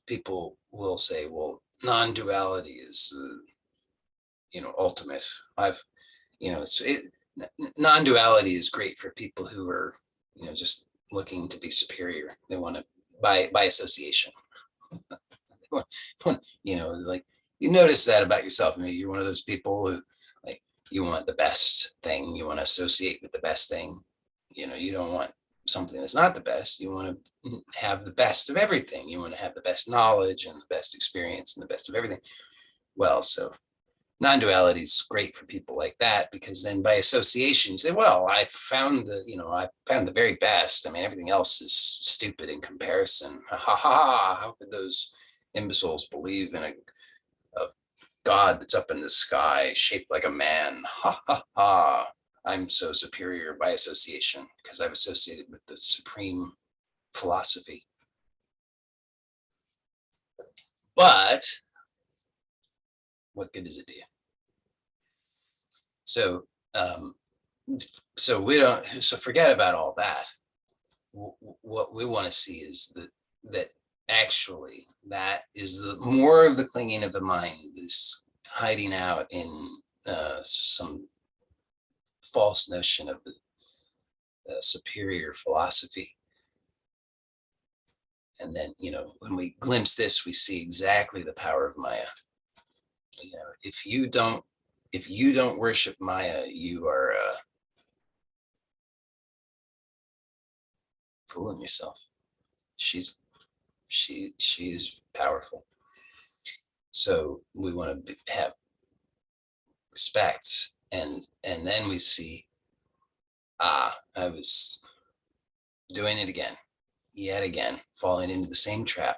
people will say, well, non-duality is ultimate. Non-duality is great for people who are just looking to be superior. They want to by association. Like you notice that about yourself. Maybe you're one of those people who like you want the best thing. You want to associate with the best thing. You don't want something that's not the best. You want to have the best of everything. You want to have the best knowledge and the best experience and the best of everything. Well, so non-duality is great for people like that, because then by association you say, well, I found the very best. I mean, everything else is stupid in comparison. Ha ha ha. How could those imbeciles believe in a God that's up in the sky shaped like a man? Ha ha ha. I'm so superior by association because I've associated with the supreme philosophy. But what good does it do? So um, so we don't, so forget about all that. What we want to see is that actually that is the more of the clinging of the mind is hiding out in some false notion of the superior philosophy. And then, when we glimpse this, we see exactly the power of Maya. If you don't worship Maya, you are fooling yourself. She's powerful. So we want to have respect, and then we see, I was doing it again, yet again, falling into the same trap.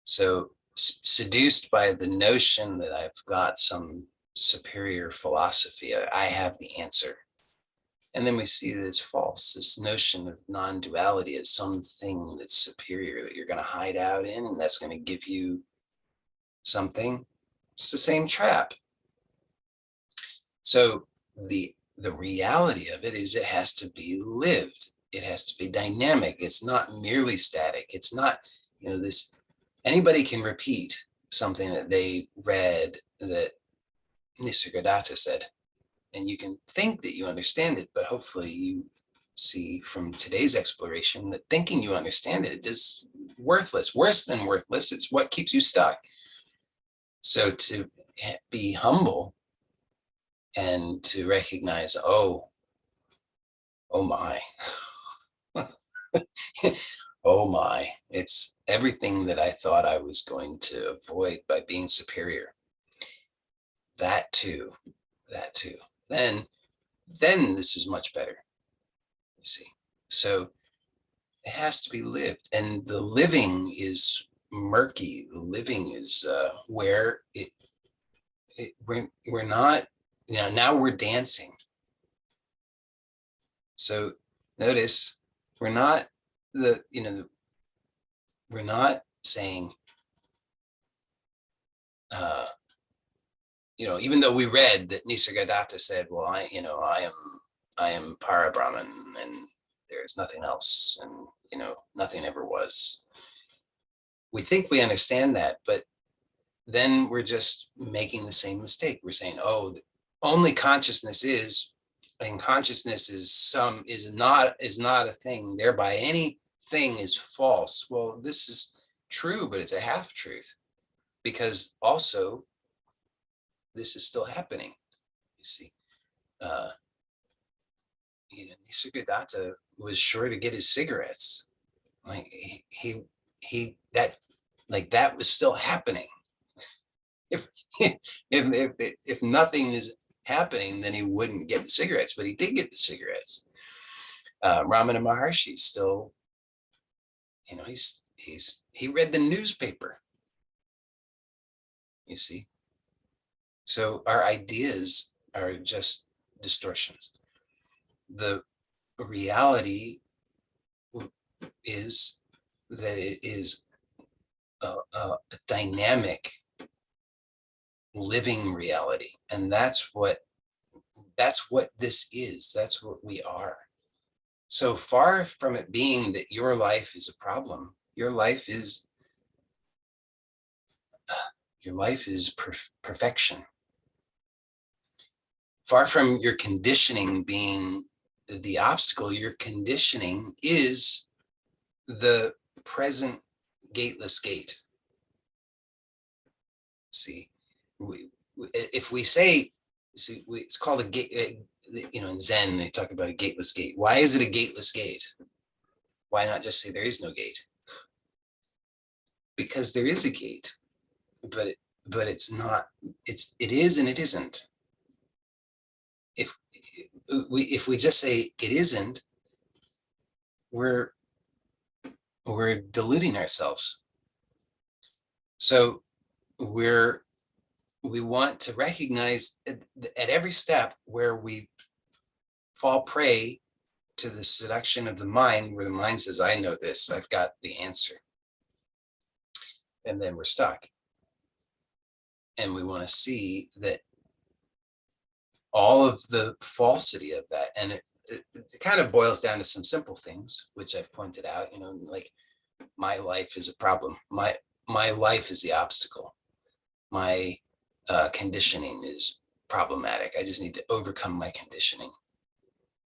So seduced by the notion that I've got some superior philosophy, I have the answer. And then we see that it's false. This notion of non-duality is something that's superior that you're going to hide out in, and that's going to give you something. It's the same trap. So the reality of it is it has to be lived. It has to be dynamic. It's not merely static. It's not, this, anybody can repeat something that they read that Nisargadatta said, and you can think that you understand it, but hopefully you see from today's exploration that thinking you understand it is worthless, worse than worthless. It's what keeps you stuck. So to be humble and to recognize, oh my, oh my, it's everything that I thought I was going to avoid by being superior. That too. Then this is much better, you see. So it has to be lived, and the living is murky. The living is where we're not, now we're dancing. So notice we're not we're not saying, even though we read that Nisargadatta said, well, I am para Brahman, and there's nothing else, and nothing ever was. We think we understand that, but then we're just making the same mistake. We're saying, oh, only consciousness is, and consciousness is not a thing, thereby anything is false. Well, this is true, but it's a half truth, because also this is still happening, you see. Nisargadatta was sure to get his cigarettes. Like that was still happening. If if nothing is happening, then he wouldn't get the cigarettes, but he did get the cigarettes. Ramana Maharshi still, he read the newspaper, you see. So our ideas are just distortions. The reality is that it is a dynamic living reality, and that's what this is. That's what we are. So far from it being that your life is a problem, your life is perfection. Far from your conditioning being the obstacle, your conditioning is the present gateless gate. See, if we say, it's called a gate, in Zen, they talk about a gateless gate. Why is it a gateless gate? Why not just say there is no gate? Because there is a gate, but but it's not, it is and it isn't. If we just say it isn't, we're deluding ourselves. So we want to recognize at every step where we fall prey to the seduction of the mind, where the mind says, I know this, I've got the answer. And then we're stuck. And we want to see that all of the falsity of that, and it kind of boils down to some simple things, which I've pointed out, like my life is a problem. My life is the obstacle. My conditioning is problematic. I just need to overcome my conditioning.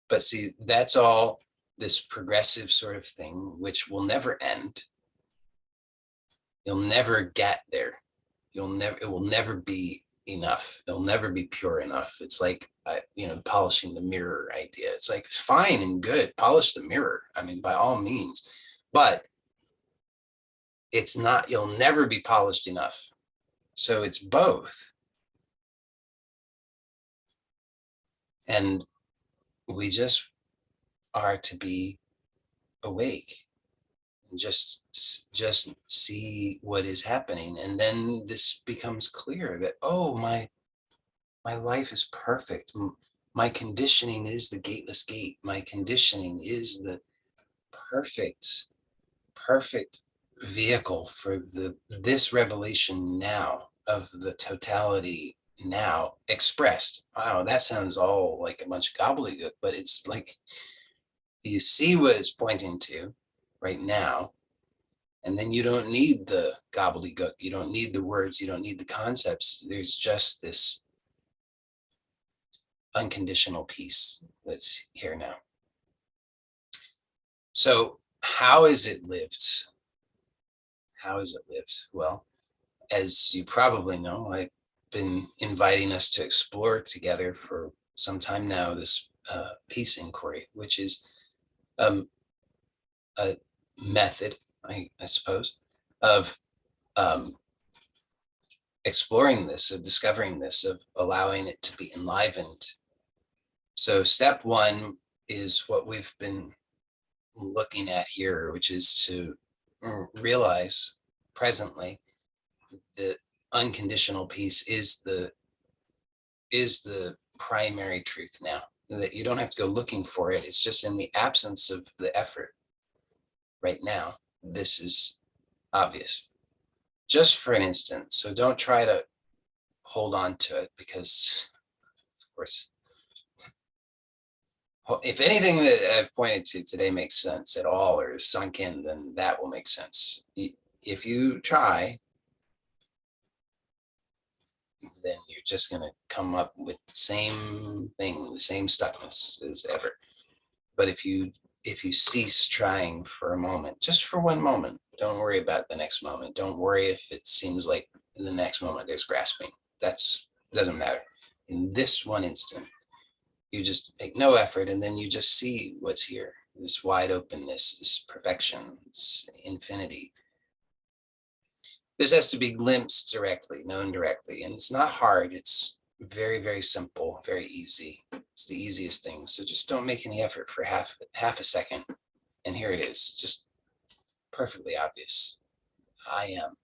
But see, that's all this progressive sort of thing, which will never end. You'll never get there. It will never be enough. It'll never be pure enough. It's like, polishing the mirror idea. It's like, fine and good, polish the mirror. I mean, by all means, but it's not, you'll never be polished enough. So it's both. And we just are to be awake and just see what is happening. And then this becomes clear that, oh, my life is perfect. My conditioning is the gateless gate. My conditioning is the perfect vehicle for this revelation now of the totality now expressed. Wow, that sounds all like a bunch of gobbledygook, but it's like you see what it's pointing to right now, and then you don't need the gobbledygook, you don't need the words, you don't need the concepts. There's just this unconditional peace that's here now. So how is it lived? How is it lived? Well, as you probably know, I've been inviting us to explore together for some time now this peace inquiry, which is a method, I suppose, of exploring this, of discovering this, of allowing it to be enlivened. So step one is what we've been looking at here, which is to realize presently that unconditional peace is the primary truth now, that you don't have to go looking for it. It's just in the absence of the effort right now. This is obvious just for an instant. So don't try to hold on to it, because of course, if anything that I've pointed to today makes sense at all or is sunk in, then that will make sense. If you try, then you're just going to come up with the same thing, the same stuckness as ever. But if you cease trying for a moment, just for one moment, don't worry about the next moment. Don't worry if it seems like the next moment there's grasping. Doesn't matter. In this one instant, you just make no effort, and then you just see what's here, this wide openness, this perfection, this infinity. This has to be glimpsed directly, known directly, and it's not hard. It's very, very simple, very easy. It's the easiest thing. So just don't make any effort for half a second, and here it is, just perfectly obvious. I am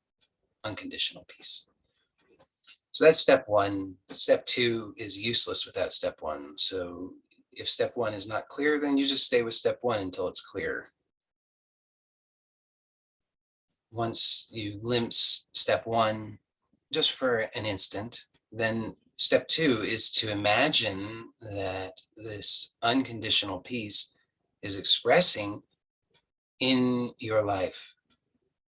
unconditional peace. So that's step one. Step two is useless without step one. So if step one is not clear, then you just stay with step one until it's clear. Once you glimpse step one, just for an instant, then step two is to imagine that this unconditional peace is expressing in your life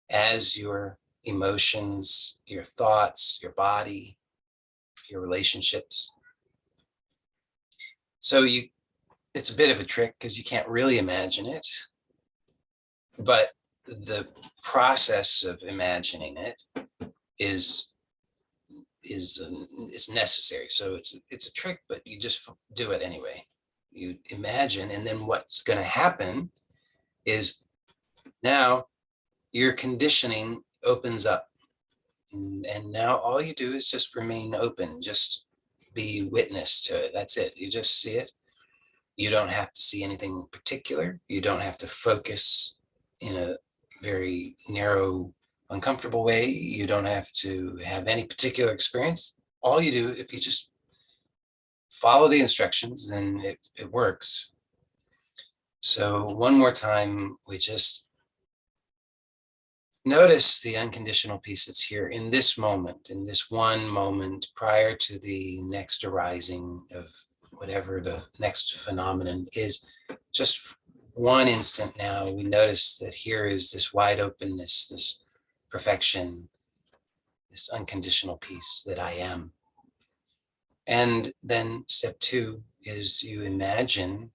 as your emotions, your thoughts, your body, your relationships. So it's a bit of a trick because you can't really imagine it, but the process of imagining it is necessary. So it's a trick, but you just do it anyway. You imagine, and then what's going to happen is now your conditioning opens up. And now all you do is just remain open, just be witness to it. That's it. You just see it. You don't have to see anything particular. You don't have to focus in a very narrow, uncomfortable way. You don't have to have any particular experience. All you do, if you just follow the instructions, then it works. So one more time, we just notice the unconditional peace that's here in this moment, in this one moment prior to the next arising of whatever the next phenomenon is. Just one instant now, we notice that here is this wide openness, this perfection, this unconditional peace that I am. And then step two is you imagine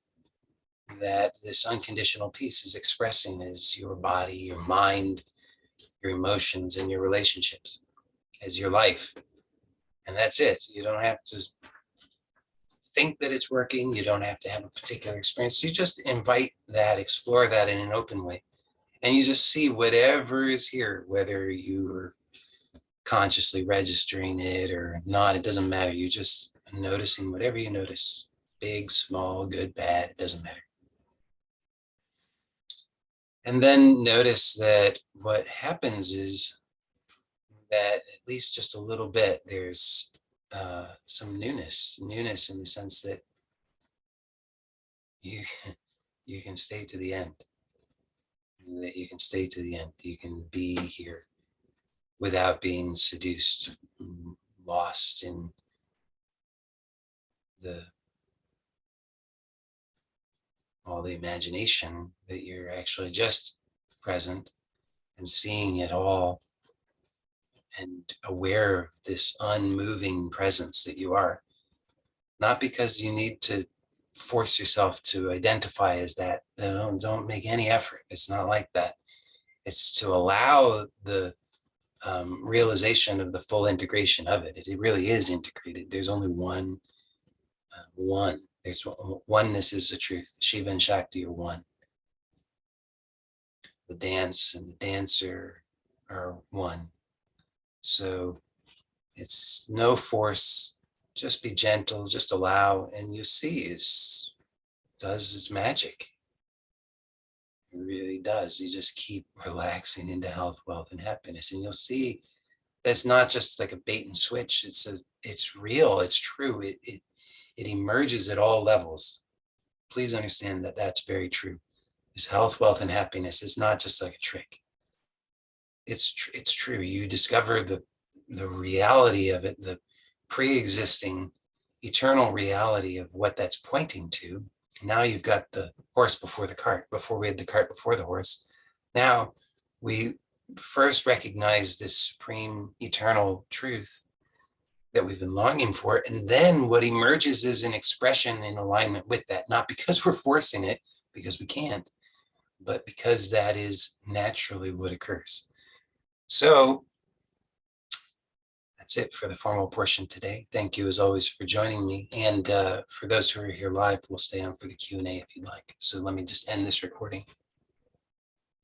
that this unconditional peace is expressing as your body, your mind, your emotions, and your relationships, as your life. And that's it. You don't have to think that it's working. You don't have to have a particular experience. You just invite that, explore that in an open way. And you just see whatever is here, whether you're consciously registering it or not, it doesn't matter. You just noticing whatever you notice, big, small, good, bad, it doesn't matter. And then notice that what happens is that at least just a little bit, there's some newness in the sense that you you can stay to the end, that you can stay to the end. You can be here without being seduced, lost in the all the imagination, that you're actually just present and seeing it all and aware of this unmoving presence that you are. Not because you need to force yourself to identify as that. Don't make any effort. It's not like that. It's to allow the realization of the full integration of it. It really is integrated. There's only one. There's oneness is the truth. Shiva and Shakti are one. The dance and the dancer are one. So it's no force. Just be gentle. Just allow, and you see it does its magic. It really does. You just keep relaxing into health, wealth, and happiness, and you'll see that's not just like a bait and switch. It's real. It's true. It emerges at all levels. Please understand that that's very true. This health, wealth, and happiness is not just like a trick. It's true. You discover the reality of it, the pre-existing eternal reality of what that's pointing to. Now you've got the horse before the cart. Before we had the cart before the horse. Now we first recognize this supreme eternal truth that we've been longing for. And then what emerges is an expression in alignment with that, not because we're forcing it, because we can't, but because that is naturally what occurs. So that's it for the formal portion today. Thank you as always for joining me. And for those who are here live, we'll stay on for the Q&A if you'd like. So let me just end this recording.